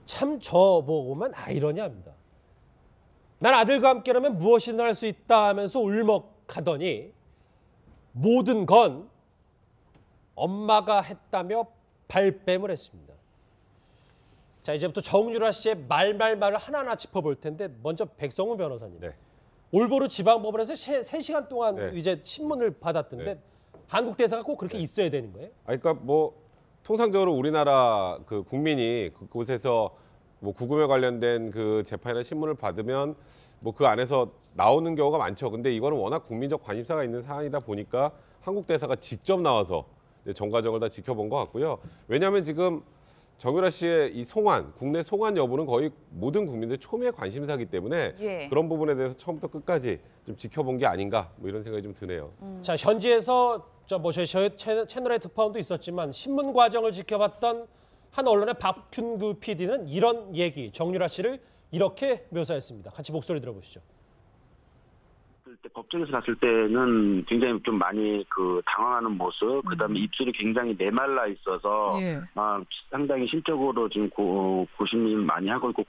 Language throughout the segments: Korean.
참 저보고만 아이러니합니다. 난 아들과 함께라면 무엇이든 할 수 있다 하면서 울먹하더니 모든 건 엄마가 했다며 발뺌을 했습니다. 자, 이제부터 정유라 씨의 말을 하나하나 짚어볼 텐데 먼저 백성훈 변호사님. 네. 올보르 지방법원에서 3시간 동안 네. 이제 신문을 받았던데 네. 한국 대사가 꼭 그렇게 있어야 되는 거예요? 그러니까 뭐 통상적으로 우리나라 그 국민이 그곳에서 뭐 구금에 관련된 그 재판이나 신문을 받으면 뭐 그 안에서 나오는 경우가 많죠. 근데 이거는 워낙 국민적 관심사가 있는 사안이다 보니까 한국 대사가 직접 나와서 전 과정을 다 지켜본 것 같고요. 왜냐하면 지금 정유라 씨의 이 송환, 국내 송환 여부는 거의 모든 국민들 초미의 관심사이기 때문에 예. 그런 부분에 대해서 처음부터 끝까지 좀 지켜본 게 아닌가 뭐 이런 생각이 좀 드네요. 자, 현지에서 저희 채널의 특파원도 있었지만 신문 과정을 지켜봤던 한 언론의 박균구 PD는 이런 얘기, 정유라 씨를 이렇게 묘사했습니다. 같이 목소리 들어보시죠. 법정에서 봤을 때는 굉장히 좀 많이 당황하는 모습, 그다음에 입술이 굉장히 메말라 있어서 예. 상당히 심적으로 지금 고심이 많이 하고 있고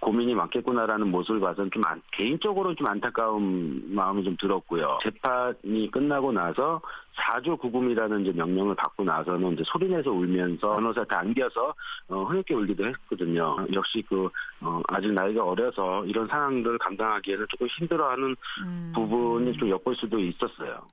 고민이 많겠구나라는 모습을 봐서는 좀 개인적으로 좀 안타까운 마음이 좀 들었고요. 재판이 끝나고 나서 4주 구금이라는 이제 명령을 받고 나서는 이제 소리내서 울면서 변호사한테 안겨서 흐느껴 울기도 했거든요. 역시 아직 나이가 어려서 이런 상황들을 감당하기에는 조금 힘들어하는 부분이 좀 엿볼 수도 있었어요.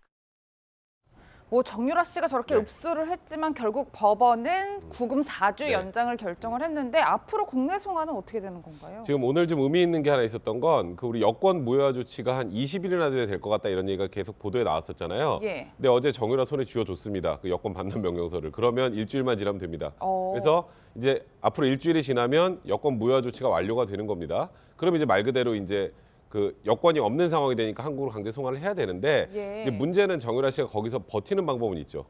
뭐 정유라 씨가 저렇게 네. 읍소를 했지만 결국 법원은 구금 4주 네. 연장을 결정을 했는데 앞으로 국내 송환은 어떻게 되는 건가요? 지금 오늘 좀 의미 있는 게 하나 있었던 건 우리 여권 무효화 조치가 한 20일이나 돼야 될 것 같다 이런 얘기가 계속 보도에 나왔었잖아요. 예. 근데 어제 정유라 손에 쥐어줬습니다. 그 여권 반납 명령서를. 그러면 일주일만 지나면 됩니다. 그래서 이제 앞으로 일주일이 지나면 여권 무효화 조치가 완료가 되는 겁니다. 그럼 이제 말 그대로 이제 그 여권이 없는 상황이 되니까 한국으로 강제 송환을 해야 되는데 예. 이제 문제는 정유라 씨가 거기서 버티는 방법은 있죠.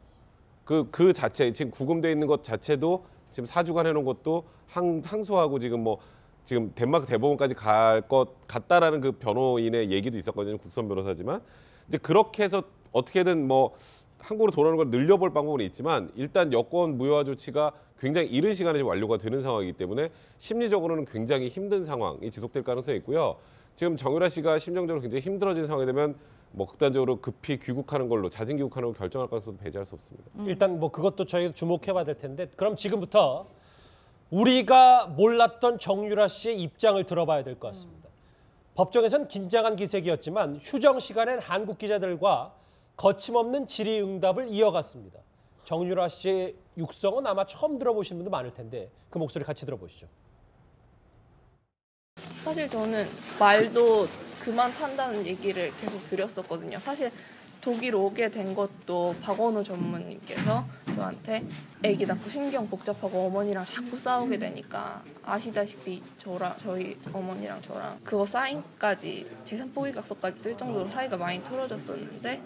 그 자체 지금 구금돼 있는 것 자체도 지금 4주간 해놓은 것도 항소하고 지금 덴마크 대법원까지 갈 것 같다라는 그 변호인의 얘기도 있었거든요. 국선 변호사지만 이제 그렇게 해서 어떻게든 뭐 한국으로 돌아오는 걸 늘려볼 방법은 있지만 일단 여권 무효화 조치가 굉장히 이른 시간에 완료가 되는 상황이기 때문에 심리적으로는 굉장히 힘든 상황이 지속될 가능성이 있고요. 지금 정유라 씨가 심정적으로 굉장히 힘들어진 상황이 되면 뭐 극단적으로 급히 귀국하는 걸로 자진 귀국하는 걸로 결정할 가능성도 배제할 수 없습니다. 일단 뭐 그것도 저희 주목해봐야 될 텐데 그럼 지금부터 우리가 몰랐던 정유라 씨의 입장을 들어봐야 될 것 같습니다. 법정에선 긴장한 기색이었지만 휴정 시간엔 한국 기자들과 거침없는 질의응답을 이어갔습니다. 정유라 씨의 육성은 아마 처음 들어보신 분도 많을 텐데 그 목소리 같이 들어보시죠. 사실 저는 말도 그만 탄다는 얘기를 계속 드렸었거든요. 사실 독일 오게 된 것도 박원호 전무님께서 저한테 애기 낳고 신경 복잡하고 어머니랑 자꾸 싸우게 되니까 아시다시피 저희 어머니랑 저랑 그거 사인까지 재산 포기각서까지 쓸 정도로 사이가 많이 틀어졌었는데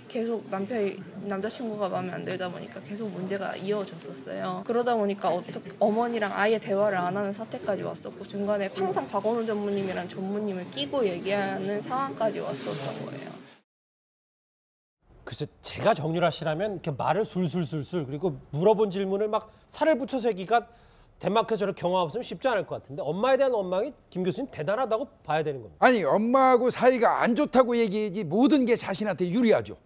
계속 남자친구가 마음에 안 들다 보니까 계속 문제가 이어졌었어요. 그러다 보니까 어머니랑 아예 대화를 안 하는 사태까지 왔었고 중간에 항상 박원호 전무님이랑 전무님을 끼고 얘기하는 상황까지 왔었던 거예요. 글쎄 제가 정유라 씨라면 이렇게 말을 술술술술 그리고 물어본 질문을 막 살을 붙여서 하기가 덴마크에서 저런 경험 없으면 쉽지 않을 것 같은데 엄마에 대한 원망이 김 교수님 대단하다고 봐야 되는 겁니다. 아니 엄마하고 사이가 안 좋다고 얘기하지 모든 게 자신한테 유리하죠.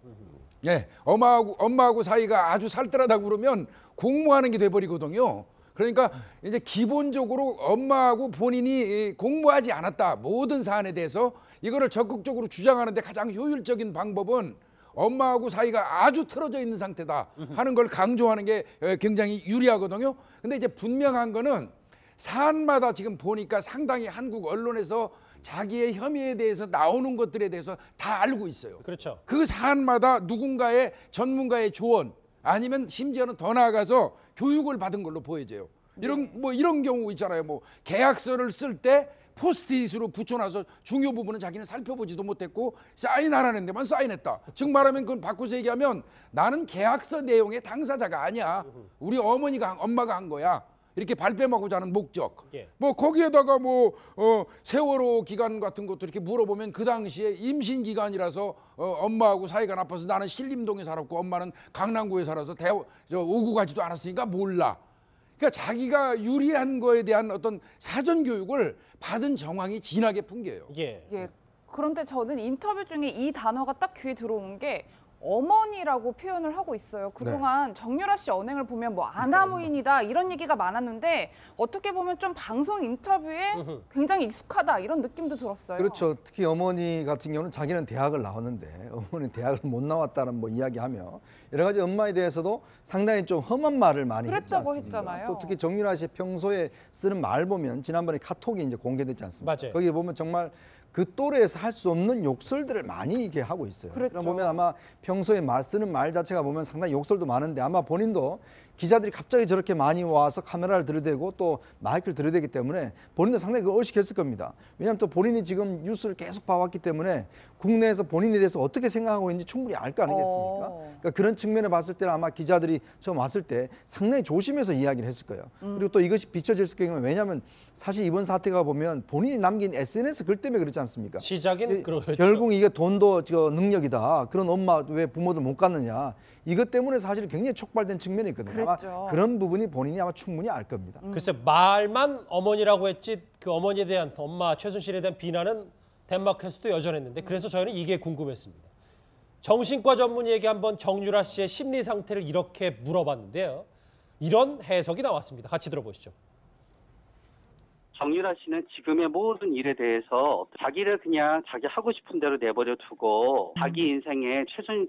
예, 엄마하고 사이가 아주 살뜰하다고 그러면 공모하는 게 돼버리거든요. 그러니까 이제 기본적으로 엄마하고 본인이 공모하지 않았다 모든 사안에 대해서 이거를 적극적으로 주장하는데 가장 효율적인 방법은 엄마하고 사이가 아주 틀어져 있는 상태다 하는 걸 강조하는 게 굉장히 유리하거든요. 근데 이제 분명한 거는 사안마다 지금 보니까 상당히 한국 언론에서 자기의 혐의에 대해서 나오는 것들에 대해서 다 알고 있어요. 그렇죠. 그 사안마다 누군가의 전문가의 조언 아니면 심지어는 더 나아가서 교육을 받은 걸로 보여져요. 이런 경우 있잖아요. 뭐 계약서를 쓸 때 포스트잇으로 붙여놔서 중요 부분은 자기는 살펴보지도 못했고 사인하라는 데만 사인했다. 즉 말하면 그건 바꿔서 얘기하면 나는 계약서 내용의 당사자가 아니야. 우리 엄마가 한 거야. 이렇게 발뺌하고자 하는 목적. 예. 뭐 거기에다가 세월호 기간 같은 것도 이렇게 물어보면 그 당시에 임신 기간이라서 엄마하고 사이가 나빠서 나는 신림동에 살았고 엄마는 강남구에 살아서 오고 가지도 않았으니까 몰라. 그러니까 자기가 유리한 거에 대한 어떤 사전 교육을 받은 정황이 진하게 풍겨요. 예. 예. 그런데 저는 인터뷰 중에 이 단어가 딱 귀에 들어오는 게 어머니라고 표현을 하고 있어요. 그동안 정유라 씨 언행을 보면 뭐 아나무인이다 이런 얘기가 많았는데 어떻게 보면 좀 방송 인터뷰에 굉장히 익숙하다 이런 느낌도 들었어요. 그렇죠. 특히 어머니 같은 경우는 자기는 대학을 나왔는데 어머니는 대학을 못 나왔다는 뭐 이야기하며 여러 가지 엄마에 대해서도 상당히 좀 험한 말을 많이 했지 그랬다고 않습니까? 했잖아요. 또 특히 정유라 씨 평소에 쓰는 말 보면 지난번에 카톡이 이제 공개됐지 않습니까? 맞아요. 거기에 보면 정말 그 또래에서 할 수 없는 욕설들을 많이 이렇게 하고 있어요. 그랬죠. 그럼 보면 아마 평소에 쓰는 말 자체가 보면 상당히 욕설도 많은데 아마 본인도 기자들이 갑자기 저렇게 많이 와서 카메라를 들이대고 또 마이크를 들이대기 때문에 본인도 상당히 그걸 의식했을 겁니다. 왜냐하면 또 본인이 지금 뉴스를 계속 봐왔기 때문에 국내에서 본인에 대해서 어떻게 생각하고 있는지 충분히 알 거 아니겠습니까? 그러니까 그런 측면을 봤을 때는 아마 기자들이 처음 왔을 때 상당히 조심해서 이야기를 했을 거예요. 그리고 또 이것이 비춰질 경우에 왜냐하면 사실 이번 사태가 보면 본인이 남긴 SNS 글 때문에 그렇지 않습니까? 시작인 그렇죠. 결국 이게 돈도 능력이다. 그런 엄마 왜 부모들 못 갔느냐. 이것 때문에 사실 굉장히 촉발된 측면이 있거든요. 그랬죠. 아마 그런 부분이 본인이 아마 충분히 알 겁니다. 글쎄 말만 어머니라고 했지 그 어머니에 대한 엄마 최순실에 대한 비난은 덴마크에서도 여전했는데 그래서 저희는 이게 궁금했습니다. 정신과 전문의에게 한번 정유라 씨의 심리 상태를 이렇게 물어봤는데요. 이런 해석이 나왔습니다. 같이 들어보시죠. 정유라 씨는 지금의 모든 일에 대해서 자기를 그냥 자기 하고 싶은 대로 내버려 두고 자기 인생에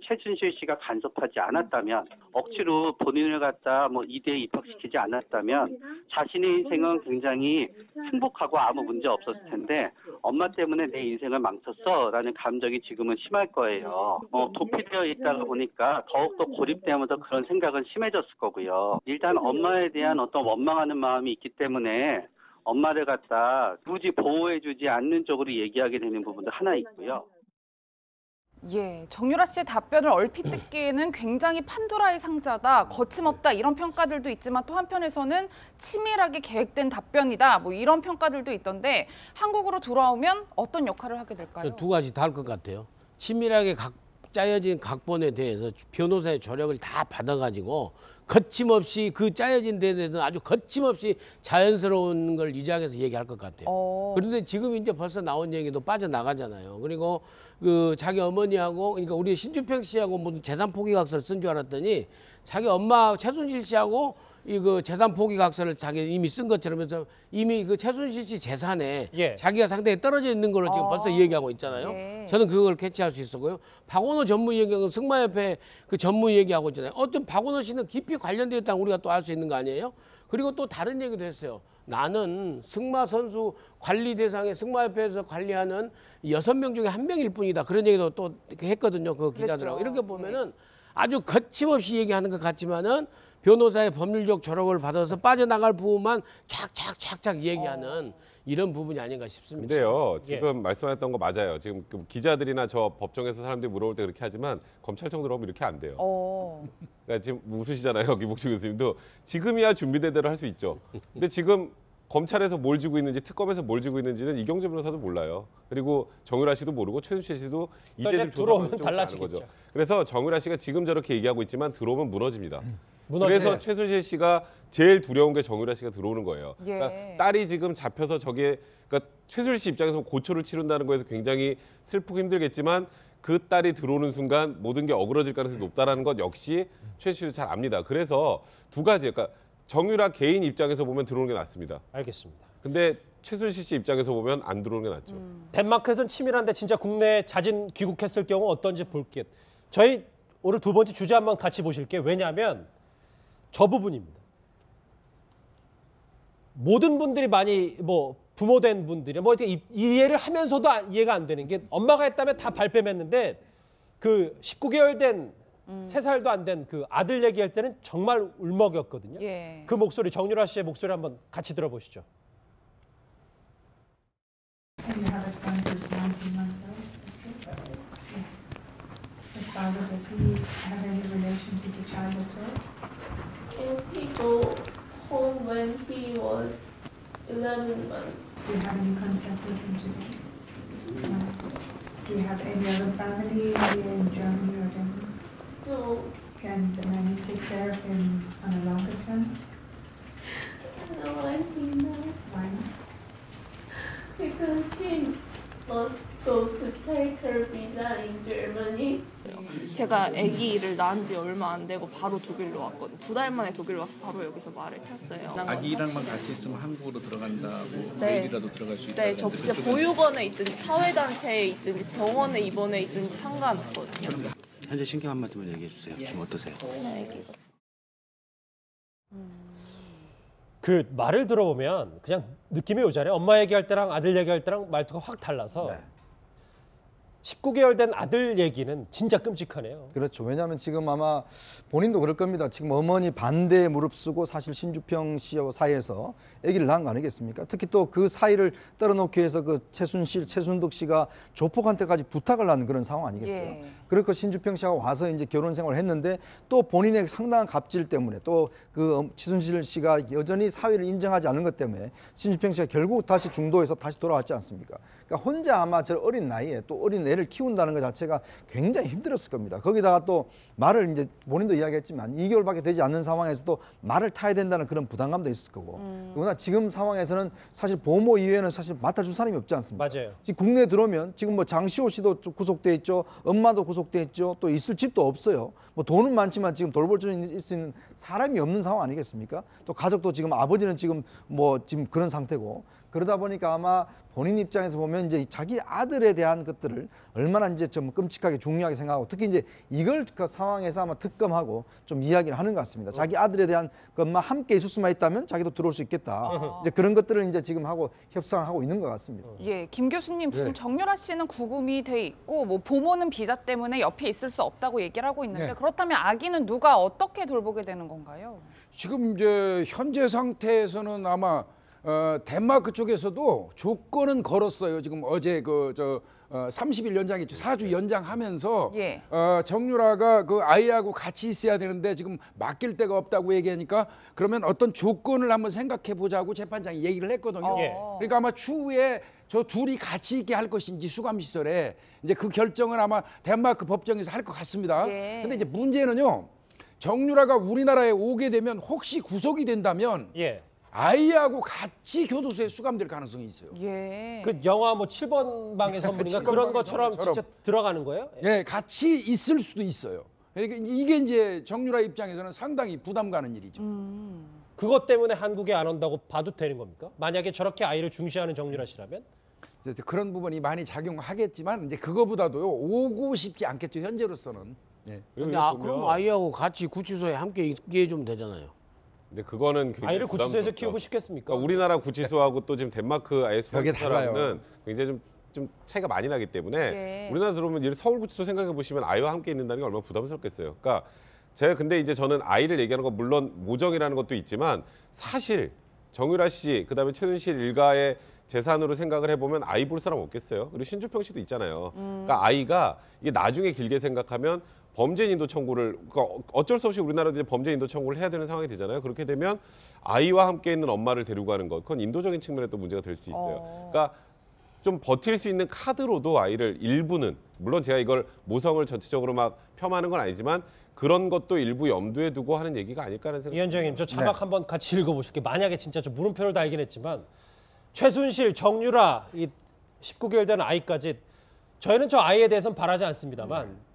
최순실 씨가 간섭하지 않았다면 억지로 본인을 갖다 이대에 입학시키지 않았다면 자신의 인생은 굉장히 행복하고 아무 문제 없었을 텐데 엄마 때문에 내 인생을 망쳤어라는 감정이 지금은 심할 거예요. 도피되어 있다가 보니까 더욱더 고립되면서 그런 생각은 심해졌을 거고요. 일단 엄마에 대한 어떤 원망하는 마음이 있기 때문에 엄마를 갖다 굳이 보호해주지 않는 쪽으로 얘기하게 되는 부분도 하나 있고요. 예, 정유라 씨의 답변을 얼핏 듣기에는 굉장히 판도라의 상자다, 거침없다 이런 평가들도 있지만 또 한편에서는 치밀하게 계획된 답변이다 뭐 이런 평가들도 있던데 한국으로 돌아오면 어떤 역할을 하게 될까요? 두 가지 다 할 것 같아요. 치밀하게 짜여진 각본에 대해서 변호사의 조력을 다 받아가지고 거침없이 그 짜여진 데에 대해서 아주 거침없이 자연스러운 걸 이장해서 얘기할 것 같아요. 그런데 지금 이제 벌써 나온 얘기도 빠져나가잖아요. 그리고 그 자기 어머니하고 그러니까 우리 신주평 씨하고 무슨 재산 포기각서를 쓴 줄 알았더니 자기 엄마 최순실 씨하고 그 재산 포기각서를 자기 이미 쓴 것처럼 해서 이미 그 최순실 씨 재산에 자기가 상당히 떨어져 있는 걸로 지금 벌써 얘기하고 있잖아요. 네. 저는 그걸 캐치할 수 있었고요. 박원호 전무위원은 승마협회 그 전무 얘기하고 있잖아요. 어떤 박원호 씨는 깊이 관련되어 있다는 우리가 또 알 수 있는 거 아니에요? 그리고 또 다른 얘기도 했어요. 나는 승마 선수 관리 대상에 승마협회에서 관리하는 6명 중에 1명일 뿐이다. 그런 얘기도 또 했거든요. 그 기자들하고. 이렇게 보면은 아주 거침없이 얘기하는 것 같지만은 변호사의 법률적 조력을 받아서 빠져나갈 부분만 착착착착 얘기하는 이런 부분이 아닌가 싶습니다. 근데요, 지금 말씀하셨던 거 맞아요. 지금 그 기자들이나 저 법정에서 사람들이 물어볼 때 그렇게 하지만 검찰청 들어오면 이렇게 안 돼요. 그러니까 지금 웃으시잖아요, 김복주 교수님도. 지금이야 준비된 대로 할 수 있죠. 근데 지금 검찰에서 뭘 쥐고 있는지, 특검에서 뭘 쥐고 있는지는 이경재 변호사도 몰라요. 그리고 정유라 씨도 모르고 최순실 씨도 이제 좀 들어오면 조사하면 달라지겠죠. 거죠. 그래서 정유라 씨가 지금 저렇게 얘기하고 있지만 들어오면 무너집니다. 그래서 최순실 씨가 제일 두려운 게 정유라 씨가 들어오는 거예요. 그러니까 딸이 지금 잡혀서 그러니까 최순실 씨 입장에서 고초를 치른다는 거에서 굉장히 슬프고 힘들겠지만 그 딸이 들어오는 순간 모든 게 어그러질 가능성이 높다는 것 역시 최순실도 잘 압니다. 그래서 두 가지, 그러니까 정유라 개인 입장에서 보면 들어오는 게 낫습니다. 알겠습니다. 근데 최순실 씨 입장에서 보면 안 들어오는 게 낫죠. 덴마크에서는 치밀한데 진짜 국내에 자진 귀국했을 경우 어떤지 볼게요. 저희 오늘 두 번째 주제 한번 같이 보실게요. 왜냐하면 저 부분입니다. 모든 분들이 많이 부모된 분들이 이렇게 이해를 하면서도 이해가 안 되는 게 엄마가 했다면 다 발뺌했는데 그 19개월 된 3살도 안 된 그 아들 얘기할 때는 정말 울먹였거든요. 그 목소리, 정유라 씨의 목소리 한번 같이 들어보시죠. And you have a son who's 19 months old? His father, does he have any relation to the child at all? Yes, he go home when he was 11 months. Do you have any contact with him today? No. Do you have any other family here in Germany or Denmark? No. Can the nanny take care of him on a longer term? 제가 아기를 낳은 지 얼마 안 되고 바로 독일로 왔거든요. 2달 만에 독일 와서 바로 여기서 말을 탔어요. 아기랑만 같이 있으면 한국으로 들어간다고 네. 내일이라도 들어갈 수 있다. 네, 저 진짜 보육원에 있든지 사회단체에 있든지 병원에 입원해 있든지 상관없거든요. 현재 신경 한마디만 얘기해 주세요. 지금 어떠세요? 아기가. 그 말을 들어보면 그냥 느낌이 오잖아요. 엄마 얘기할 때랑 아들 얘기할 때랑 말투가 확 달라서 19개월 된 아들 얘기는 진짜 끔찍하네요. 그렇죠. 왜냐하면 지금 아마 본인도 그럴 겁니다. 지금 어머니 반대에 무릅쓰고 사실 신주평 씨와 사이에서 아기를 낳은 거 아니겠습니까? 특히 또 그 사이를 떨어놓기 위해서 그 최순실, 최순득 씨가 조폭한테까지 부탁을 하는 그런 상황 아니겠어요? 예. 그렇고 신주평 씨가 와서 이제 결혼 생활을 했는데 또 본인의 상당한 갑질 때문에 또 그 최순실 씨가 여전히 사위를 인정하지 않은 것 때문에 신주평 씨가 결국 다시 중도에서 다시 돌아왔지 않습니까? 그러니까 혼자 아마 저 어린 나이에 또 어린 애를 키운다는 것 자체가 굉장히 힘들었을 겁니다. 거기다가 또 말을 이제 본인도 이야기했지만 2개월밖에 되지 않는 상황에서도 말을 타야 된다는 그런 부담감도 있을 거고. 그러나 지금 상황에서는 사실 보모 이외에는 사실 맡아줄 사람이 없지 않습니까? 맞아요. 지금 국내에 들어오면 지금 뭐 장시호 씨도 구속돼 있죠. 엄마도 구속돼 있죠. 또 있을 집도 없어요. 뭐 돈은 많지만 지금 돌볼 수 있는 사람이 없는 상황 아니겠습니까? 또 가족도 지금 아버지는 지금 뭐 지금 그런 상태고. 그러다 보니까 아마 본인 입장에서 보면 이제 자기 아들에 대한 것들을 얼마나 이제 좀 끔찍하게 중요하게 생각하고 특히 이제 이걸 그 상황에서 아마 특검하고 좀 이야기를 하는 것 같습니다. 자기 아들에 대한 것만 함께 있을 수만 있다면 자기도 들어올 수 있겠다. 이제 그런 것들을 이제 지금 하고 협상을 하고 있는 것 같습니다. 예, 김 교수님 지금 네. 정유라 씨는 구금이 돼 있고 뭐 보모는 비자 때문에 옆에 있을 수 없다고 얘기를 하고 있는데 네. 그렇다면 아기는 누가 어떻게 돌보게 되는 건가요? 지금 이제 현재 상태에서는 아마 덴마크 쪽에서도 조건은 걸었어요. 지금 어제 그 30일 연장했죠. 4주 연장하면서 예. 정유라가 그 아이하고 같이 있어야 되는데 지금 맡길 데가 없다고 얘기하니까 그러면 어떤 조건을 한번 생각해 보자고 재판장이 얘기를 했거든요. 예. 그러니까 아마 추후에 저 둘이 같이 있게 할 것인지 수감시설에 이제 그 결정을 아마 덴마크 법정에서 할 것 같습니다. 예. 근데 이제 문제는요. 정유라가 우리나라에 오게 되면 혹시 구속이 된다면 예. 아이하고 같이 교도소에 수감될 가능성이 있어요. 예. 그 영화 뭐 7번 방의 선물인가 7번 그런 방의 것처럼 선물처럼. 진짜 들어가는 거예요? 예, 같이 있을 수도 있어요. 그러니까 이게 이제 정유라 입장에서는 상당히 부담 가는 일이죠. 그것 때문에 한국에 안 온다고 봐도 되는 겁니까? 만약에 저렇게 아이를 중시하는 정유라 씨라면? 그래서 그런 부분이 많이 작용하겠지만 이제 그거보다도요 오고 싶지 않겠죠 현재로서는. 예. 근데 보면- 그럼 아이하고 같이 구치소에 함께 있게 해주면 되잖아요. 근데 그거는 굉장히 아이를 구치소에서 부담스럽죠. 키우고 싶겠습니까? 그러니까 우리나라 구치소하고 또 지금 덴마크 벽에 달라요. 아이소는 굉장히 좀 차이가 많이 나기 때문에 예. 우리나라 들어오면 예를 서울 구치소 생각해 보시면 아이와 함께 있는다는 게 얼마나 부담스럽겠어요. 그러니까 제가 근데 이제 저는 아이를 얘기하는 건 물론 모정이라는 것도 있지만 사실 정유라 씨 그다음에 최순실 일가의 재산으로 생각을 해보면 아이 볼 사람 없겠어요. 그리고 신주평 씨도 있잖아요. 그러니까 아이가 이게 나중에 길게 생각하면 범죄인도 청구를 그러니까 어쩔 수 없이 우리나라도 이제 범죄인도 청구를 해야 되는 상황이 되잖아요. 그렇게 되면 아이와 함께 있는 엄마를 데리고 가는 것 그건 인도적인 측면에 또 문제가 될 수 있어요. 그러니까 좀 버틸 수 있는 카드로도 아이를 일부는 물론 제가 이걸 모성을 전체적으로 막 폄하하는 건 아니지만 그런 것도 일부 염두에 두고 하는 얘기가 아닐까라는 생각이 위원장님 저 자막 한번 같이 읽어보실게요. 만약에 진짜 저 물음표를 달긴 했지만 최순실, 정유라 이 19개월 된 아이까지 저희는 저 아이에 대해서는 바라지 않습니다만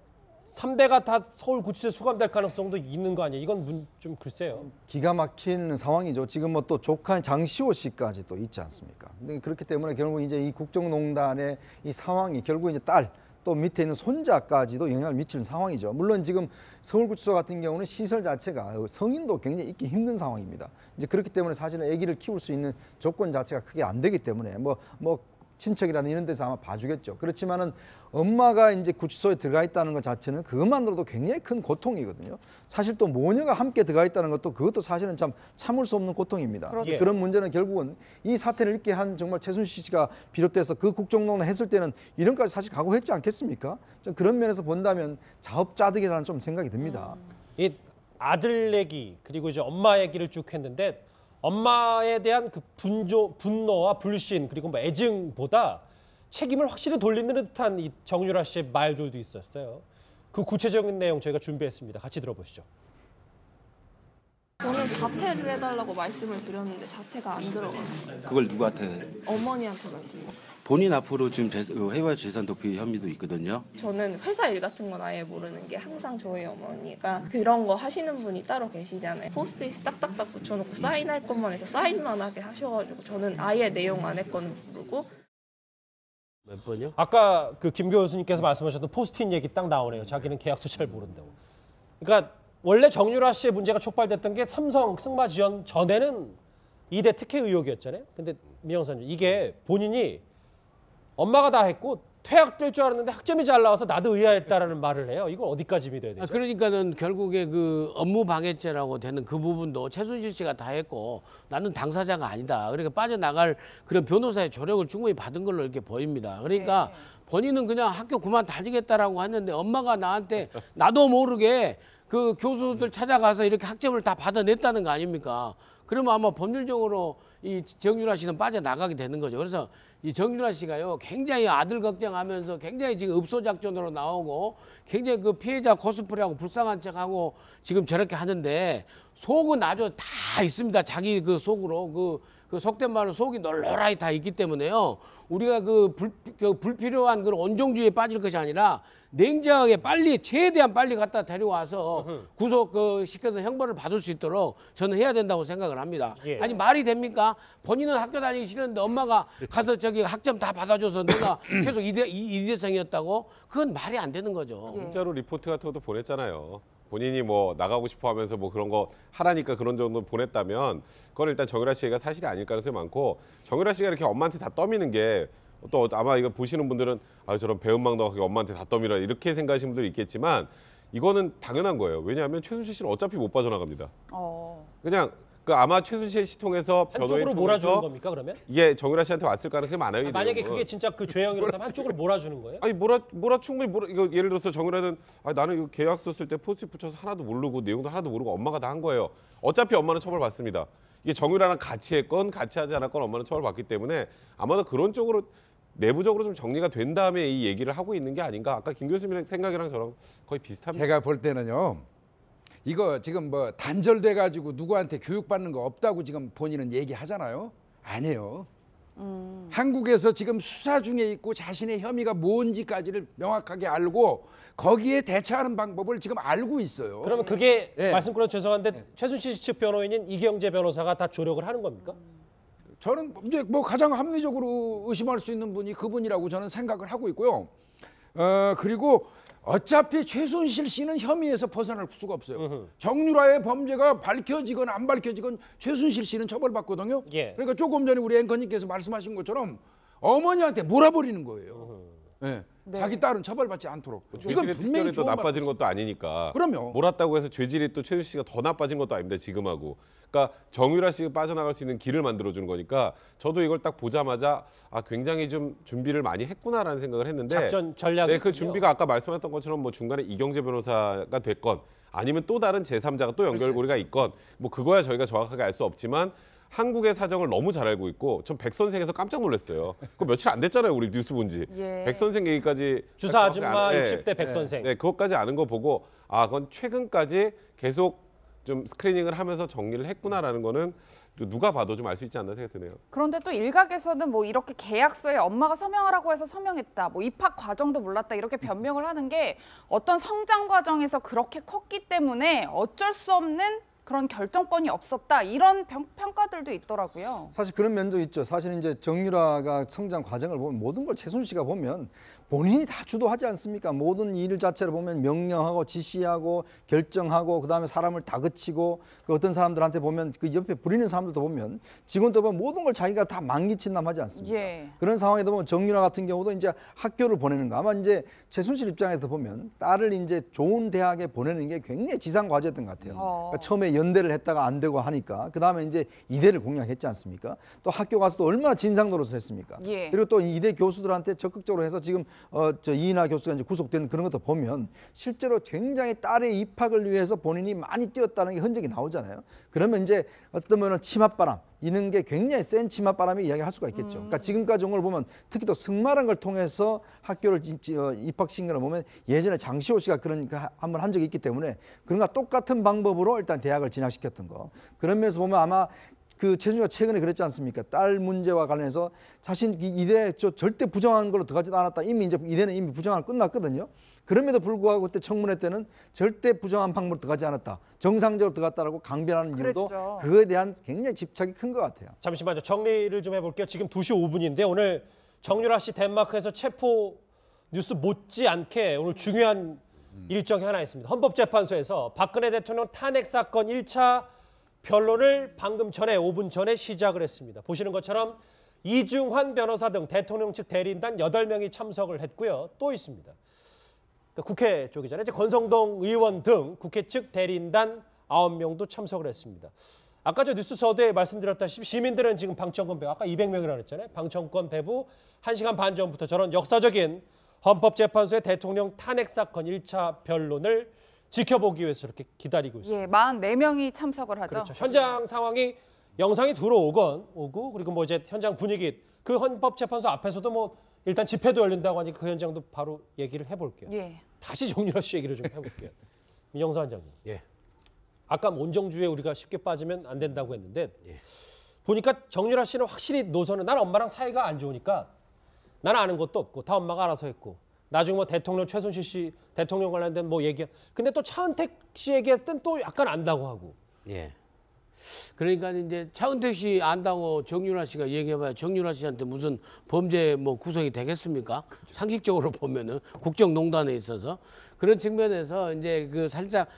3대가 다 서울 구치소에 수감될 가능성도 있는 거 아니에요? 이건 좀 글쎄요. 기가 막힌 상황이죠. 지금 뭐 또 조카인 장시호 씨까지 또 있지 않습니까? 근데 그렇기 때문에 결국 이제 이 국정농단의 이 상황이 결국 이제 딸 또 밑에 있는 손자까지도 영향을 미치는 상황이죠. 물론 지금 서울구치소 같은 경우는 시설 자체가 성인도 굉장히 있기 힘든 상황입니다. 이제 그렇기 때문에 사실은 아기를 키울 수 있는 조건 자체가 크게 안 되기 때문에 뭐 친척이라든 이런 데서 아마 봐주겠죠. 그렇지만은 엄마가 이제 구치소에 들어가 있다는 것 자체는 그것만으로도 굉장히 큰 고통이거든요. 사실 또 모녀가 함께 들어가 있다는 것도 그것도 사실은 참 참을 수 없는 고통입니다. 그렇죠. 그런 문제는 결국은 이 사태를 있게 한 정말 최순실 씨가 비롯돼서 그 국정농단 했을 때는 이런까지 사실 각오했지 않겠습니까? 좀 그런 면에서 본다면 자업자득이라는 좀 생각이 듭니다. 이 아들 얘기 그리고 이제 엄마 얘기를 쭉 했는데 엄마에 대한 그 분노와 불신 그리고 뭐 애증보다 책임을 확실히 돌리는 듯한 이 정유라 씨의 말들도 있었어요. 그 구체적인 내용 저희가 준비했습니다. 같이 들어보시죠. 저는 자퇴를 해달라고 말씀을 드렸는데 자퇴가 안 들어가요. 그걸 누구한테? 어머니한테 말씀드렸어요. 본인 앞으로 지금 해외 재산 도피 혐의도 있거든요. 저는 회사 일 같은 건 아예 모르는 게 항상 저희 어머니가 그런 거 하시는 분이 따로 계시잖아요. 포스트잇 딱딱딱 붙여놓고 사인할 것만 해서 사인만 하게 하셔가지고 저는 아예 내용 안에 거는 모르고. 몇 번요? 아까 그 김 교수님께서 말씀하셨던 포스트잇 얘기 딱 나오네요. 자기는 계약서 잘 모른다고. 그러니까 원래 정유라 씨의 문제가 촉발됐던 게 삼성 승마 지원 전에는 2대 특혜 의혹이었잖아요. 근데 미영사님 이게 본인이 엄마가 다 했고 퇴학될 줄 알았는데 학점이 잘 나와서 나도 의아했다라는 말을 해요. 이걸 어디까지 믿어야 되죠? 그러니까는 결국에 그 업무 방해죄라고 되는 그 부분도 최순실 씨가 다 했고 나는 당사자가 아니다. 그러니까 빠져나갈 그런 변호사의 조력을 충분히 받은 걸로 이렇게 보입니다. 그러니까 본인은 그냥 학교 그만 다니겠다라고 했는데 엄마가 나한테 나도 모르게 그 교수들 찾아가서 이렇게 학점을 다 받아냈다는 거 아닙니까? 그러면 아마 법률적으로 이 정유라 씨는 빠져나가게 되는 거죠. 그래서 이 정유라 씨가요 굉장히 아들 걱정하면서 굉장히 지금 읍소작전으로 나오고 굉장히 그 피해자 코스프레하고 불쌍한 척하고 지금 저렇게 하는데 속은 아주 다 있습니다. 자기 그 속으로 그 속된 말로 속이 널널하게 다 있기 때문에요. 우리가 그 불필요한 그런 온종주의에 빠질 것이 아니라 냉정하게 빨리 최대한 빨리 갖다 데려와서 구속 시켜서 형벌을 받을 수 있도록 저는 해야 된다고 생각을 합니다. 예. 아니 말이 됩니까? 본인은 학교 다니기 싫은데 엄마가 가서 저기 학점 다 받아줘서 내가 계속 이대생이었다고? 그건 말이 안 되는 거죠. 문자로 리포트 같은 것도 보냈잖아요. 본인이 뭐 나가고 싶어 하면서 뭐 그런 거 하라니까 그런 정도 보냈다면 그건 일단 정유라 씨가 사실이 아닐 가능성이 많고 정유라 씨가 이렇게 엄마한테 다 떠미는 게 또 아마 이거 보시는 분들은 아 저런 배은망덕하게 엄마한테 다 떠밀어 이렇게 생각하시는 분들이 있겠지만 이거는 당연한 거예요. 왜냐하면 최순실 씨는 어차피 못 빠져나갑니다. 그냥 그 아마 최순실 씨 통해서 변호인 한쪽으로 몰아주는 겁니까 그러면? 이게 정유라 씨한테 왔을 가능성이 많아요. 만약에 그게 진짜 그 죄형이라면 한쪽으로 몰아주는 거예요? 아니 충분히 이거 예를 들어서 정유라는 나는 이거 계약서 쓸 때 포스트잇 붙여서 하나도 모르고 내용도 하나도 모르고 엄마가 다 한 거예요. 어차피 엄마는 처벌받습니다. 이게 정유라랑 같이 했건 같이 하지 않았건 엄마는 처벌받기 때문에 아마도 그런 쪽으로 내부적으로 좀 정리가 된 다음에 이 얘기를 하고 있는 게 아닌가. 아까 김 교수님의 생각이랑 저랑 거의 비슷합니다. 제가 볼 때는요. 이거 지금 뭐 단절돼 가지고 누구한테 교육받는 거 없다고 지금 본인은 얘기하잖아요. 아니에요. 한국에서 지금 수사 중에 있고 자신의 혐의가 뭔지까지를 명확하게 알고 거기에 대처하는 방법을 지금 알고 있어요. 그러면 그게 네. 말씀 끊어 죄송한데 최순실 측 변호인인 이경재 변호사가 다 조력을 하는 겁니까? 저는 이제 뭐 가장 합리적으로 의심할 수 있는 분이 그분이라고 저는 생각을 하고 있고요. 그리고 어차피 최순실 씨는 혐의에서 벗어날 수가 없어요. 정유라의 범죄가 밝혀지건 안 밝혀지건 최순실 씨는 처벌받거든요. 예. 그러니까 조금 전에 우리 앵커님께서 말씀하신 것처럼 어머니한테 몰아버리는 거예요. 네. 자기 딸은 처벌받지 않도록. 이건 분명히 또 나빠지는 것도 아니니까. 그럼요. 몰았다고 해서 죄질이 또 최순실 씨가 더 나빠진 것도 아닙니다. 지금하고. 그러니까 정유라 씨가 빠져나갈 수 있는 길을 만들어주는 거니까 저도 이걸 딱 보자마자 굉장히 좀 준비를 많이 했구나라는 생각을 했는데 작전 전략이 네, 그 준비가 아까 말씀하셨던 것처럼 뭐 중간에 이경재 변호사가 됐건 아니면 또 다른 제3자가 또 연결고리가 있건 뭐 그거야 저희가 정확하게 알 수 없지만 한국의 사정을 너무 잘 알고 있고 전 백 선생에서 깜짝 놀랐어요. 그 며칠 안 됐잖아요. 우리 뉴스 본 지. 백 선생 얘기까지 주사 아줌마 네. 60대 백 선생. 네, 그것까지 아는 거 보고 그건 최근까지 계속 좀 스크리닝을 하면서 정리를 했구나라는 거는 누가 봐도 좀 알 수 있지 않나 생각이 드네요. 그런데 또 일각에서는 뭐 이렇게 계약서에 엄마가 서명하라고 해서 서명했다, 뭐 입학 과정도 몰랐다 이렇게 변명을 하는 게 어떤 성장 과정에서 그렇게 컸기 때문에 어쩔 수 없는 그런 결정권이 없었다 이런 평가들도 있더라고요. 사실 그런 면도 있죠. 사실 이제 정유라가 성장 과정을 보면 모든 걸 최순실 씨가 보면 본인이 다 주도하지 않습니까? 모든 일 자체를 보면 명령하고 지시하고 결정하고 그다음에 사람을 다그치고 그 어떤 사람들한테 보면 그 옆에 부리는 사람들도 보면 직원도 보면 모든 걸 자기가 다 망기친남하지 않습니까? 예. 그런 상황에도 보면 정유라 같은 경우도 이제 학교를 보내는 거 아마 이제 최순실 입장에서 보면 딸을 이제 좋은 대학에 보내는 게 굉장히 지상 과제였던 것 같아요. 그러니까 처음에 연대를 했다가 안 되고 하니까 그다음에 이제 이대를 공략했지 않습니까? 또 학교 가서 또 얼마나 진상 노릇을 했습니까? 예. 그리고 또 이대 교수들한테 적극적으로 해서 지금 저 이인하 교수가 이제 구속된 그런 것도 보면 실제로 굉장히 딸의 입학을 위해서 본인이 많이 뛰었다는 게 흔적이 나오잖아요. 그러면 이제 어떤 면은 치맛바람 이는 게 굉장히 센 치맛바람이 이야기할 수가 있겠죠. 그러니까 지금까지 온 걸 보면 특히 또 승마라는 걸 통해서 학교를 입학시킨 걸 보면 예전에 장시호 씨가 그런 한번 한 적이 있기 때문에 그런가 똑같은 방법으로 일단 대학을 진학시켰던 거. 그런 면에서 보면 아마 그 최준희가 최근에 그랬지 않습니까? 딸 문제와 관련해서 자신 이대 절대 부정한 걸로 들어가지도 않았다. 이미 이제 이대는 이미 부정을 끝났거든요. 그럼에도 불구하고 그때 청문회 때는 절대 부정한 방법으로 들어가지 않았다. 정상적으로 들어갔다라고 강변하는 이유도 그랬죠. 그거에 대한 굉장히 집착이 큰 것 같아요. 잠시만요. 정리를 좀 해볼게요. 지금 2시 5분인데 오늘 정유라 씨 덴마크에서 체포 뉴스 못지않게 오늘 중요한 일정이 하나 있습니다. 헌법재판소에서 박근혜 대통령 탄핵 사건 1차 변론을 방금 전에 5분 전에 시작을 했습니다. 보시는 것처럼 이중환 변호사 등 대통령 측 대리인단 8명이 참석을 했고요. 또 있습니다. 그러니까 국회 쪽이잖아요. 이제 권성동 의원 등 국회 측 대리인단 9명도 참석을 했습니다. 아까 저 뉴스 서두에 말씀드렸다시피 시민들은 지금 방청권 배부, 아까 200명이라고 했잖아요. 방청권 배부 1시간 반 전부터 저런 역사적인 헌법재판소의 대통령 탄핵 사건 1차 변론을 지켜보기 위해서 이렇게 기다리고 있습니다. 예, 44명이 참석을 하죠. 그렇죠. 현장 상황이 영상이 오고 그리고 뭐 이제 현장 분위기 그 헌법재판소 앞에서도 뭐 일단 집회도 열린다고 하니까 그 현장도 바로 얘기를 해볼게요. 예. 다시 정유라 씨 얘기를 좀 해볼게요. 민영수 원장님. 예. 아까 온정주의에 우리가 쉽게 빠지면 안 된다고 했는데 예. 보니까 정유라 씨는 확실히 노선은 난 엄마랑 사이가 안 좋으니까 나는 아는 것도 없고 다 엄마가 알아서 했고 나중에 뭐 대통령 최순실 씨 대통령 관련된 뭐 얘기 근데 또 차은택 씨 얘기했을 땐 또 약간 안다고 하고. 예. 그러니까 이제 차은택 씨 안다고 정유라 씨가 얘기해봐야 정유라 씨한테 무슨 범죄 뭐 구성이 되겠습니까? 상식적으로 보면은 국정농단에 있어서 그런 측면에서 이제 그 살짝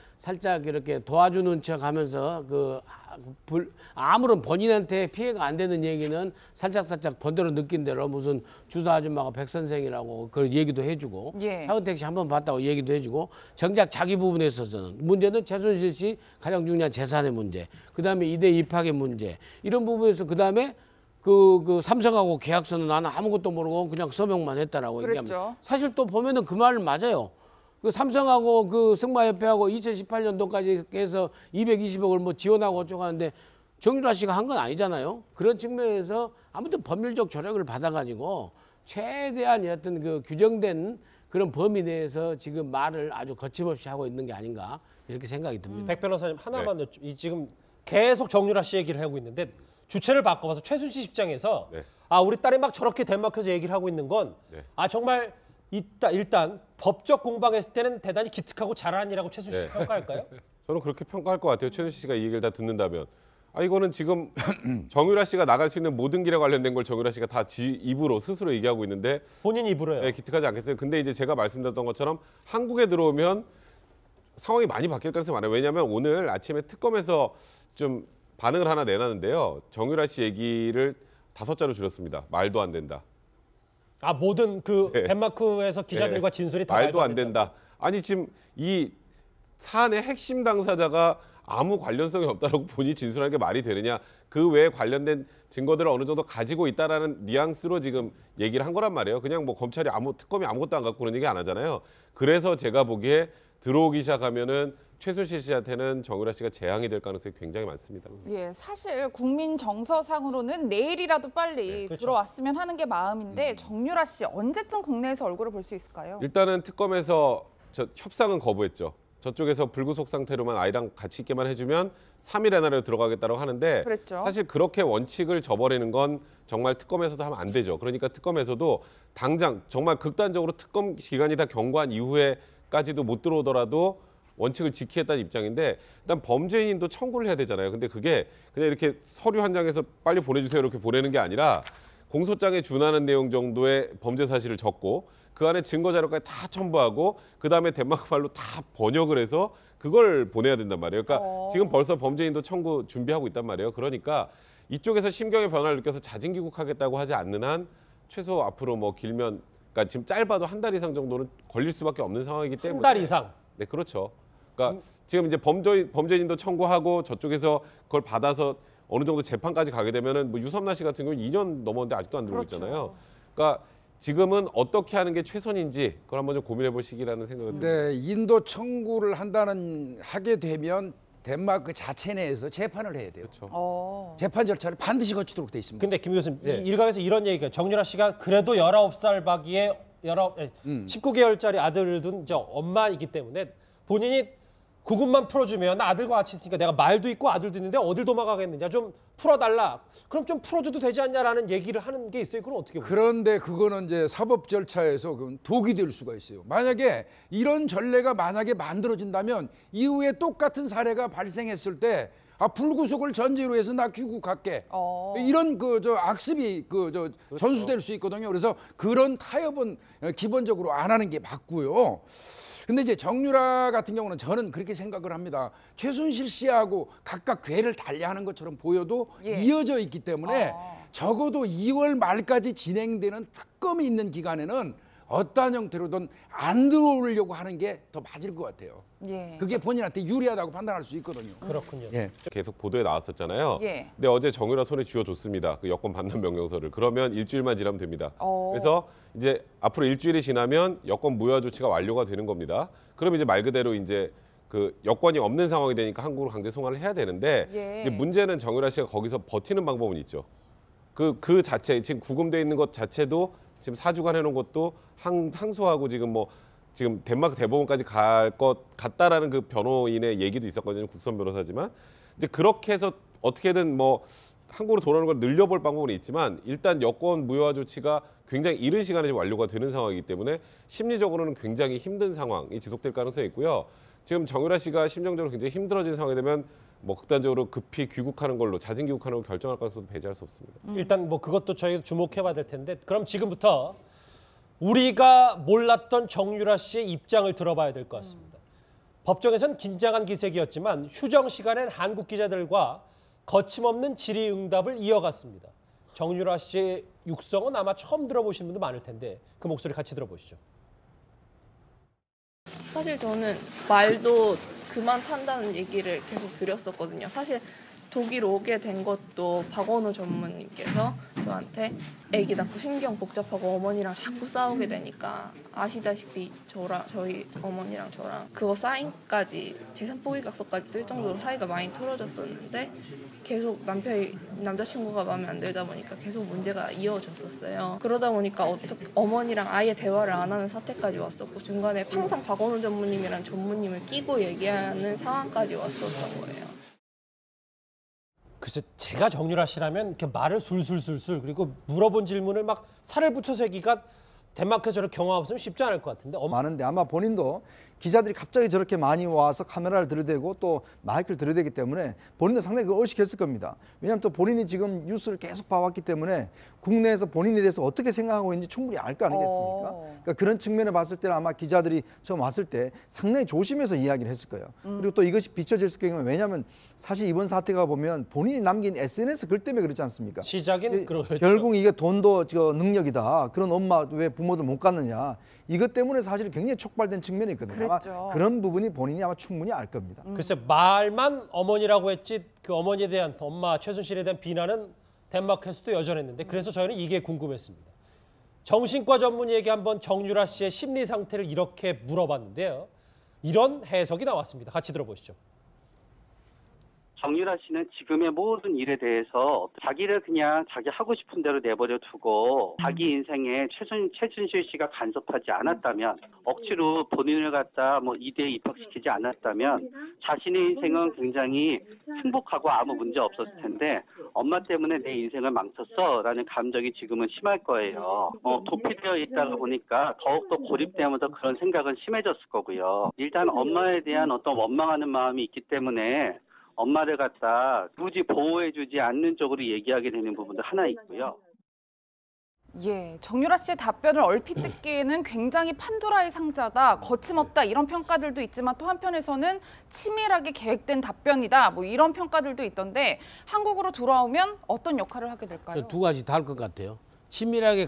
이렇게 도와주는 척하면서 아무런 본인한테 피해가 안 되는 얘기는 살짝 본대로 느낀 대로 무슨 주사 아줌마가 백 선생이라고 그 얘기도 해주고 예. 차은택 씨 한번 봤다고 얘기도 해주고 정작 자기 부분에 있어서는 문제는 최순실 씨 가장 중요한 재산의 문제, 그다음에 이대 입학의 문제 이런 부분에서 그다음에 그 삼성하고 계약서는 나는 아무것도 모르고 그냥 서명만 했다라고 그랬죠. 얘기합니다. 사실 또 보면은 그 말은 맞아요. 그 삼성하고 그 승마협회하고 2018년도까지 해서 220억을 뭐 지원하고 어쩌고 하는데 정유라 씨가 한 건 아니잖아요. 그런 측면에서 아무튼 법률적 조력을 받아가지고 최대한 어떤 그 규정된 그런 범위 내에서 지금 말을 아주 거침없이 하고 있는 게 아닌가 이렇게 생각이 듭니다. 백 변호사님 하나만 이 지금 계속 정유라 씨 얘기를 하고 있는데 주체를 바꿔봐서 최순실 입장에서 네. 아 우리 딸이 막 저렇게 덴마크에서 얘기를 하고 있는 건 아 정말 일단 법적 공방했을 때는 대단히 기특하고 잘한 일이라고 최순실 씨 평가할까요? 저는 그렇게 평가할 것 같아요. 최순실 씨가 이 얘기를 다 듣는다면. 이거는 지금 정유라 씨가 나갈 수 있는 모든 길에 관련된 걸 정유라 씨가 다 입으로 스스로 얘기하고 있는데 본인 입으로요. 네, 기특하지 않겠어요. 근데 이제 제가 말씀드렸던 것처럼 한국에 들어오면 상황이 많이 바뀔 가능성이 많아요. 왜냐하면 오늘 아침에 특검에서 좀 반응을 하나 내놨는데요. 정유라 씨 얘기를 5자로 줄였습니다. 말도 안 된다. 아 모든 그 덴마크에서 기자들과 진술이 다 말도 안 된다. 아니 지금 이 사안의 핵심 당사자가 아무 관련성이 없다라고 본인이 진술하는 게 말이 되느냐. 그 외에 관련된 증거들을 어느 정도 가지고 있다라는 뉘앙스로 지금 얘기를 한 거란 말이에요. 그냥 뭐 검찰이 특검이 아무것도 안 갖고 그런 얘기 안 하잖아요. 그래서 제가 보기에 들어오기 시작하면은 최순실 씨한테는 정유라 씨가 재앙이 될 가능성이 굉장히 많습니다. 예, 사실 국민 정서상으로는 내일이라도 빨리 그렇죠. 들어왔으면 하는 게 마음인데 정유라 씨 언제쯤 국내에서 얼굴을 볼 수 있을까요? 일단은 특검에서 협상은 거부했죠. 저쪽에서 불구속 상태로만 아이랑 같이 있게만 해주면 3일 안에 들어가겠다고 하는데 그랬죠. 사실 그렇게 원칙을 저버리는 건 정말 특검에서도 하면 안 되죠. 그러니까 특검에서도 당장 정말 극단적으로 특검 기간이 다 경과한 이후에까지도 못 들어오더라도 원칙을 지키겠다는 입장인데 일단 범죄인도 청구를 해야 되잖아요. 근데 그게 그냥 이렇게 서류 한 장에서 빨리 보내주세요 이렇게 보내는 게 아니라 공소장에 준하는 내용 정도의 범죄 사실을 적고 그 안에 증거 자료까지 다 첨부하고 그다음에 덴마크 말로 다 번역을 해서 그걸 보내야 된단 말이에요. 그러니까 지금 벌써 범죄인도 청구 준비하고 있단 말이에요. 그러니까 이쪽에서 심경의 변화를 느껴서 자진 귀국하겠다고 하지 않는 한 최소 앞으로 뭐 길면 그러니까 지금 짧아도 한 달 이상 정도는 걸릴 수밖에 없는 상황이기 때문에 한 달 이상. 네, 그렇죠. 그러니까 지금 이제 범죄인도 청구하고 저쪽에서 그걸 받아서 어느 정도 재판까지 가게 되면은 뭐 유섬나 씨 같은 경우는 2년 넘었는데 아직도 안 들어오고 있잖아요. 그러니까 지금은 어떻게 하는 게 최선인지 그걸 한번 좀 고민해 볼 시기라는 생각이 듭니다. 네, 인도 청구를 하게 되면 덴마크 자체 내에서 재판을 해야 돼요. 그렇죠. 재판 절차를 반드시 거치도록 돼 있습니다. 근데 김 교수님, 예. 일각에서 이런 얘기가 정유라 씨가 그래도 19살 박이의 19개월짜리 아들을 둔 엄마이기 때문에 본인이 구금만 풀어주면 나 아들과 같이 있으니까 내가 말도 있고 아들도 있는데 어딜 도망가겠느냐, 좀 풀어달라. 그럼 좀 풀어줘도 되지 않냐라는 얘기를 하는 게 있어요. 그럼 어떻게 보세요? 그런데 그거는 이제 사법 절차에서 그건 독이 될 수가 있어요. 만약에 이런 전례가 만약에 만들어진다면 이후에 똑같은 사례가 발생했을 때 불구속을 전제로 해서 나 귀국할게. 이런 악습이 전수될 수 있거든요. 그래서 그런 타협은 기본적으로 안 하는 게 맞고요. 근데 이제 정유라 같은 경우는 저는 그렇게 생각을 합니다. 최순실 씨하고 각각 궤를 달리하는 것처럼 보여도 이어져 있기 때문에 적어도 2월 말까지 진행되는 특검이 있는 기간에는 어떠한 형태로든 안 들어오려고 하는 게 더 맞을 것 같아요. 그게 본인한테 유리하다고 판단할 수 있거든요. 그렇군요. 계속 보도에 나왔었잖아요. 예. 근데 어제 정유라 손에 쥐어줬습니다. 그 여권 반납 명령서를. 그러면 일주일만 지나면 됩니다. 그래서 이제 앞으로 일주일이 지나면 여권 무효화 조치가 완료가 되는 겁니다. 그럼 이제 말 그대로 이제 그 여권이 없는 상황이 되니까 한국으로 강제 송환을 해야 되는데 이제 문제는 정유라 씨가 거기서 버티는 방법은 있죠. 그 자체 지금 구금돼 있는 것 자체도 지금 4주간 해놓은 것도 항소하고 지금 덴마크 대법원까지 갈 것 같다라는 그 변호인의 얘기도 있었거든요. 국선 변호사지만 이제 그렇게 해서 어떻게든 한국으로 돌아오는 걸 늘려볼 방법은 있지만 일단 여권 무효화 조치가 굉장히 이른 시간에 완료가 되는 상황이기 때문에 심리적으로는 굉장히 힘든 상황이 지속될 가능성이 있고요. 지금 정유라 씨가 심정적으로 굉장히 힘들어진 상황이 되면 극단적으로 급히 귀국하는 걸로 자진 귀국하는 걸 결정할 가능성도 배제할 수 없습니다. 일단 그것도 저희 주목해봐야 될 텐데 그럼 지금부터 우리가 몰랐던 정유라 씨의 입장을 들어봐야 될 것 같습니다. 법정에선 긴장한 기색이었지만 휴정 시간엔 한국 기자들과 거침없는 질의응답을 이어갔습니다. 정유라 씨의 육성은 아마 처음 들어보신 분도 많을 텐데 그 목소리 같이 들어보시죠. 사실 저는 말도 그만 탄다는 얘기를 계속 드렸었거든요. 사실 독일 오게 된 것도 박원우 전무님께서 저한테 애기 낳고 신경 복잡하고 어머니랑 자꾸 싸우게 되니까 아시다시피 저희 어머니랑 저랑 그거 사인까지 재산 포기각서까지 쓸 정도로 사이가 많이 틀어졌었는데 계속 남자친구가 마음에 안 들다 보니까 계속 문제가 이어졌었어요. 그러다 보니까 어머니랑 아예 대화를 안 하는 사태까지 왔었고 중간에 항상 박원우 전무님이랑 전무님을 끼고 얘기하는 상황까지 왔었던 거예요. 글쎄 제가 정유라 씨라면 이렇게 말을 술술술술 그리고 물어본 질문을 막 살을 붙여서 하기가 덴마크에서 저렇게 경험 없으면 쉽지 않을 것 같은데. 많은데 아마 본인도 기자들이 갑자기 저렇게 많이 와서 카메라를 들이대고 또 마이크를 들이대기 때문에 본인도 상당히 의식했을 겁니다. 왜냐하면 또 본인이 지금 뉴스를 계속 봐왔기 때문에 국내에서 본인에 대해서 어떻게 생각하고 있는지 충분히 알 거 아니겠습니까? 그러니까 그런 측면에 봤을 때는 아마 기자들이 처음 왔을 때 상당히 조심해서 이야기를 했을 거예요. 그리고 또 이것이 비춰졌을 경우에 왜냐하면 사실 이번 사태가 보면 본인이 남긴 SNS 글 때문에 그렇지 않습니까? 시작은 그렇죠. 결국 이게 돈도 능력이다. 그런 엄마 왜 부모들 못 갔느냐. 이것 때문에 사실 굉장히 촉발된 측면이 있거든요. 아마 그런 부분이 본인이 아마 충분히 알 겁니다. 글쎄 말만 어머니라고 했지 그 어머니에 대한 엄마 최순실에 대한 비난은 덴마크에서도 여전했는데 그래서 저희는 이게 궁금했습니다. 정신과 전문의에게 한번 정유라 씨의 심리 상태를 이렇게 물어봤는데요. 이런 해석이 나왔습니다. 같이 들어보시죠. 정유라 씨는 지금의 모든 일에 대해서 자기를 그냥 자기 하고 싶은 대로 내버려 두고 자기 인생에 최순실 씨가 간섭하지 않았다면 억지로 본인을 갖다 이대에 입학시키지 않았다면 자신의 인생은 굉장히 행복하고 아무 문제 없었을 텐데 엄마 때문에 내 인생을 망쳤어라는 감정이 지금은 심할 거예요. 도피되어 있다가 보니까 더욱더 고립되면서 그런 생각은 심해졌을 거고요. 일단 엄마에 대한 어떤 원망하는 마음이 있기 때문에 엄마를 갖다 굳이 보호해주지 않는 쪽으로 얘기하게 되는 부분도 하나 있고요. 정유라 씨의 답변을 얼핏 듣기에는 굉장히 판도라의 상자다, 거침없다 이런 평가들도 있지만 또 한편에서는 치밀하게 계획된 답변이다 이런 평가들도 있던데 한국으로 돌아오면 어떤 역할을 하게 될까요? 두 가지 다 할 것 같아요. 치밀하게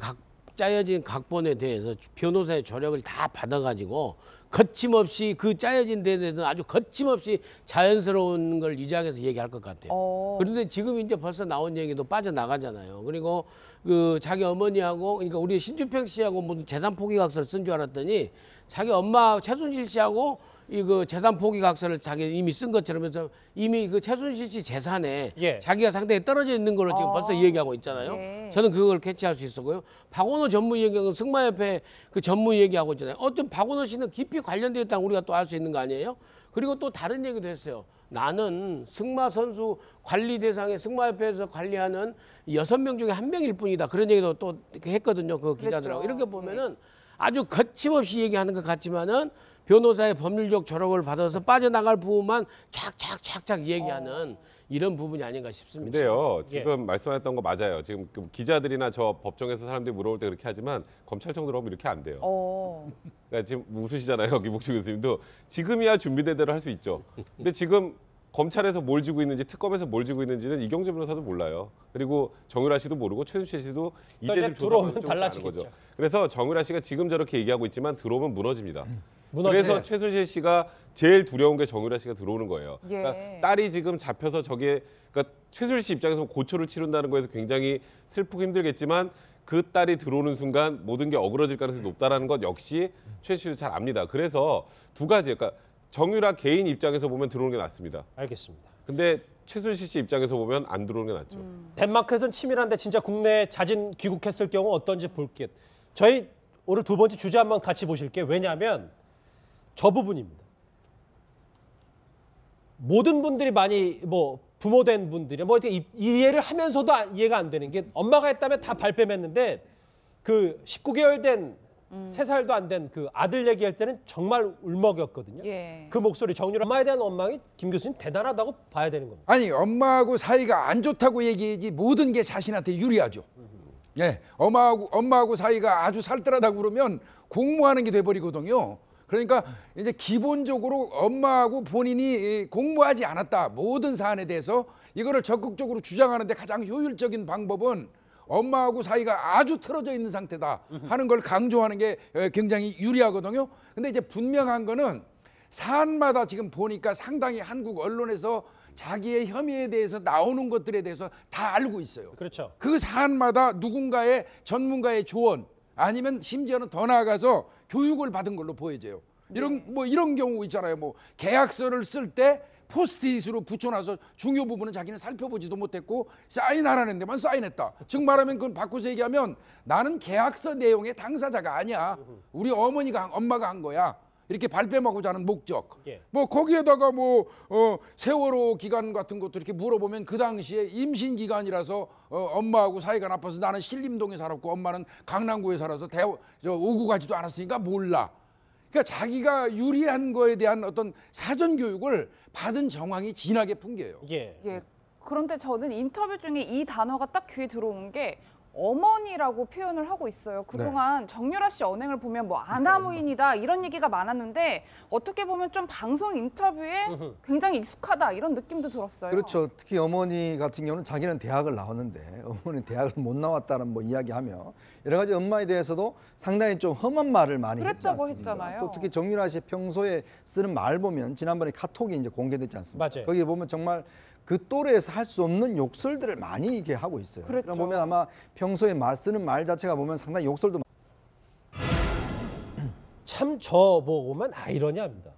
짜여진 각본에 대해서 변호사의 조력을 다 받아가지고 거침없이 그 짜여진 데 대해서 아주 거침없이 자연스러운 걸 이장해서 얘기할 것 같아요. 그런데 지금 이제 벌써 나온 얘기도 빠져나가잖아요. 그리고 그 자기 어머니하고 그러니까 우리 신주평 씨하고 무슨 재산 포기각서를 쓴 줄 알았더니 자기 엄마 최순실 씨하고 이 재산 포기 각서를 자기 이미 쓴 것처럼 해서 이미 그 최순실 씨 재산에 예. 자기가 상당히 떨어져 있는 걸로 지금 벌써 얘기하고 있잖아요. 예. 저는 그걸 캐치할 수 있었고요. 박원호 전무위원은 승마협회 그 전무 얘기하고 있잖아요. 어떤 박원호 씨는 깊이 관련되어 있다는 우리가 또 알 수 있는 거 아니에요? 그리고 또 다른 얘기도 했어요. 나는 승마 선수 관리 대상에 승마협회에서 관리하는 6명 중에 1명일 뿐이다. 그런 얘기도 또 했거든요. 그 기자들하고. 그랬죠. 이렇게 보면은 아주 거침없이 얘기하는 것 같지만은 변호사의 법률적 졸업을 받아서 빠져나갈 부분만 촥촥촥촥 얘기하는 이런 부분이 아닌가 싶습니다. 근데요, 지금 말씀하셨던 거 맞아요. 지금 기자들이나 저 법정에서 사람들이 물어볼 때 그렇게 하지만 검찰청 들어오면 이렇게 안 돼요. 그러니까 지금 웃으시잖아요, 김복주 교수님도. 지금이야 준비된 대로 할 수 있죠. 근데 지금 검찰에서 뭘 쥐고 있는지, 특검에서 뭘 쥐고 있는지는 이경재 변호사도 몰라요. 그리고 정유라 씨도 모르고 최순실 씨도 이제 좀 들어오면 조사가 달라지겠죠. 거죠. 그래서 정유라 씨가 지금 저렇게 얘기하고 있지만 들어오면 무너집니다. 무너지네. 그래서 최순실 씨가 제일 두려운 게 정유라 씨가 들어오는 거예요. 예. 그러니까 딸이 지금 잡혀서 저게, 그러니까 최순실 씨 입장에서 고초를 치른다는 거에서 굉장히 슬프고 힘들겠지만 그 딸이 들어오는 순간 모든 게 어그러질 가능성이 높다라는 것 역시 최순실 잘 압니다. 그래서 두 가지, 그러니까 정유라 개인 입장에서 보면 들어오는 게 낫습니다. 알겠습니다. 근데 최순실 씨 입장에서 보면 안 들어오는 게 낫죠. 덴마크에서는 치밀한데 진짜 국내에 자진 귀국했을 경우 어떤지 볼게요. 저희 오늘 두 번째 주제 한번 같이 보실게요. 왜냐하면 저 부분입니다. 모든 분들이 많이 뭐 부모된 분들이 뭐 이렇게 이해를 하면서도 이해가 안 되는 게 엄마가 했다면 다 발뺌했는데 그 19개월 된 3살도 안 된 그 아들 얘기할 때는 정말 울먹였거든요. 예. 그 목소리 정유라 엄마에 대한 원망이 김 교수님 대단하다고 봐야 되는 겁니다. 아니 엄마하고 사이가 안 좋다고 얘기하지 모든 게 자신한테 유리하죠. 예, 엄마하고 사이가 아주 살뜰하다고 그러면 공모하는 게 돼버리거든요. 그러니까 이제 기본적으로 엄마하고 본인이 공모하지 않았다 모든 사안에 대해서 이거를 적극적으로 주장하는데 가장 효율적인 방법은 엄마하고 사이가 아주 틀어져 있는 상태다 하는 걸 강조하는 게 굉장히 유리하거든요. 근데 이제 분명한 거는 사안마다 지금 보니까 상당히 한국 언론에서 자기의 혐의에 대해서 나오는 것들에 대해서 다 알고 있어요. 그렇죠. 그 사안마다 누군가의 전문가의 조언 아니면 심지어는 더 나아가서 교육을 받은 걸로 보여져요. 이런 경우 있잖아요. 뭐 계약서를 쓸 때 포스트잇으로 붙여놔서 중요 부분은 자기는 살펴보지도 못했고 사인하라는 데만 사인했다. 즉 말하면 그건 바꿔서 얘기하면 나는 계약서 내용의 당사자가 아니야. 우리 엄마가 한 거야. 이렇게 발뺌하고자 하는 목적. 예. 뭐 거기에다가 세월호 기간 같은 것도 이렇게 물어보면 그 당시에 임신 기간이라서 엄마하고 사이가 나빠서 나는 신림동에 살았고 엄마는 강남구에 살아서 오고 가지도 않았으니까 몰라. 그러니까 자기가 유리한 거에 대한 어떤 사전 교육을 받은 정황이 진하게 풍겨요. 예. 예. 그런데 저는 인터뷰 중에 이 단어가 딱 귀에 들어온 게 어머니라고 표현을 하고 있어요. 그동안 정유라 씨 언행을 보면 뭐 아나무인이다 이런 얘기가 많았는데 어떻게 보면 좀 방송 인터뷰에 굉장히 익숙하다 이런 느낌도 들었어요. 그렇죠. 특히 어머니 같은 경우는 자기는 대학을 나왔는데 어머니는 대학을 못 나왔다는 뭐 이야기하며 여러 가지 엄마에 대해서도 상당히 좀 험한 말을 많이 했지 그랬다고 않습니까? 했잖아요. 또 특히 정유라 씨 평소에 쓰는 말 보면 지난번에 카톡이 이제 공개됐지 않습니까? 맞아요. 거기에 보면 정말 그 또래에서 할 수 없는 욕설들을 많이 이렇게 하고 있어요. 그랬죠. 그럼 보면 아마 평소에 쓰는 말 자체가 보면 상당히 욕설도 참 저 보고만 아이러니합니다.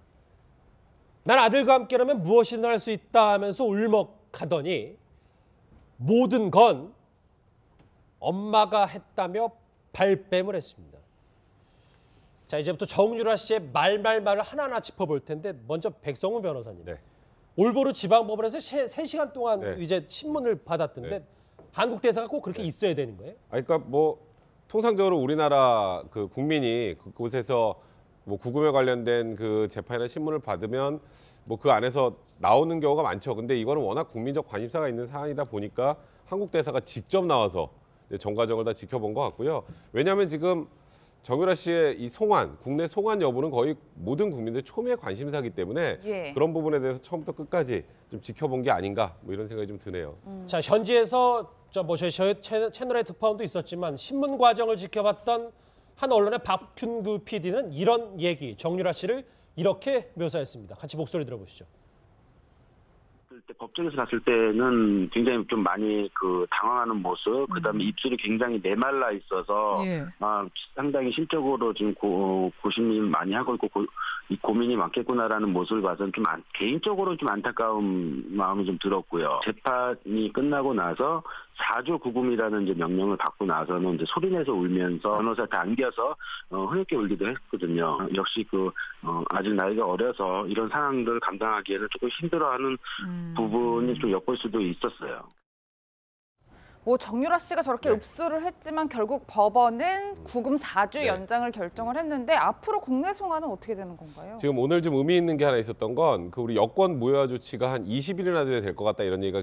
난 아들과 함께라면 무엇이든 할 수 있다 하면서 울먹하더니 모든 건 엄마가 했다며 발뺌을 했습니다. 자, 이제부터 정유라 씨의 말을 하나하나 짚어볼 텐데 먼저 백성훈 변호사님. 네. 올보르 지방법원에서 3시간 동안 네. 이제 신문을 받았던데 네. 한국 대사가 꼭 그렇게 있어야 되는 거예요? 그러니까 뭐 통상적으로 우리나라 그 국민이 그곳에서 뭐 구금에 관련된 그 재판이나 신문을 받으면 뭐 그 안에서 나오는 경우가 많죠. 근데 이거는 워낙 국민적 관심사가 있는 사안이다 보니까 한국 대사가 직접 나와서 전 과정을 다 지켜본 것 같고요. 왜냐하면 지금 정유라 씨의 이 송환, 국내 송환 여부는 거의 모든 국민들의 초미의 관심사이기 때문에 예. 그런 부분에 대해서 처음부터 끝까지 좀 지켜본 게 아닌가 뭐 이런 생각이 좀 드네요. 자, 현지에서 저희 채널의 특파원도 있었지만 신문 과정을 지켜봤던 한 언론의 박균구 PD는 이런 얘기, 정유라 씨를 이렇게 묘사했습니다. 같이 목소리 들어보시죠. 법정에서 봤을 때는 굉장히 좀 많이 그 당황하는 모습, 그다음에 입술이 굉장히 메말라 있어서 예. 상당히 심적으로 지금 고심이 많이 하고 있고 이 고민이 많겠구나라는 모습을 봐서는 좀 개인적으로 좀 안타까운 마음이 좀 들었고요. 재판이 끝나고 나서 4조 구금이라는 이제 명령을 받고 나서는 이제 소리내서 울면서 변호사한테 안겨서 흐느껴 울기도 했거든요. 역시 아직 나이가 어려서 이런 상황들을 감당하기에는 조금 힘들어하는 부분이 좀 엿볼 수도 있었어요. 뭐 정유라 씨가 저렇게 네. 읍소를 했지만 결국 법원은 구금 4주 연장을 결정을 했는데 앞으로 국내 송환은 어떻게 되는 건가요? 지금 오늘 좀 의미 있는 게 하나 있었던 건 우리 여권 무효화 조치가 한 20일이나 돼야 될 것 같다 이런 얘기가